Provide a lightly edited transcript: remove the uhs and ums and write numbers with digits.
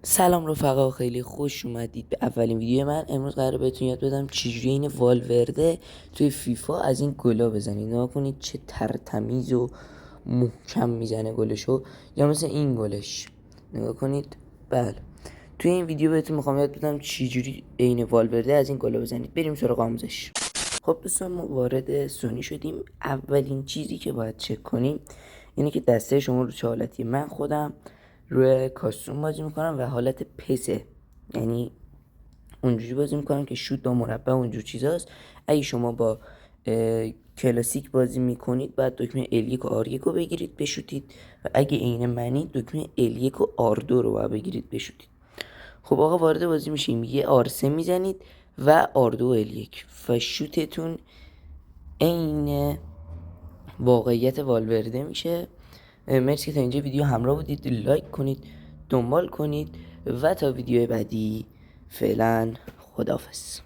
سلام رفقا، خیلی خوش اومدید به اولین ویدیو من. امروز قراره بهتون یاد بدم چجوری این والورده توی فیفا از این گلا بزنید. نگاه کنید چه ترتمیز و محکم میزنه گلشو، یا مثل این گلش نگاه کنید. بله، توی این ویدیو بهتون میخوام یاد بدم چجوری این والورده از این گلا بزنید. بریم سراغ آموزش. خب دوستان، ما وارد سونی شدیم. اولین چیزی که باید چک کنیم اینه که دسته شما رو چه حالتیه. من خودم روی کاستوم بازی میکنم و حالت پسه، یعنی اونجوری بازی میکنم که شوت با مربع اونجور چیزاست. اگه شما با کلاسیک بازی میکنید بعد دکمه L1 و R1 رو بگیرید بشوتید، و اگه عین منی دکمه L1 و R2 رو باید بگیرید بشوتید. خب آقا، وارد بازی میشیم، یه R3 میزنید و R2 و L1 و شوتتون عین واقعیت والورده میشه. مرسی که تا اینجا ویدیو همراه بودید. لایک کنید، دنبال کنید و تا ویدیو بعدی فعلا خداحافظ.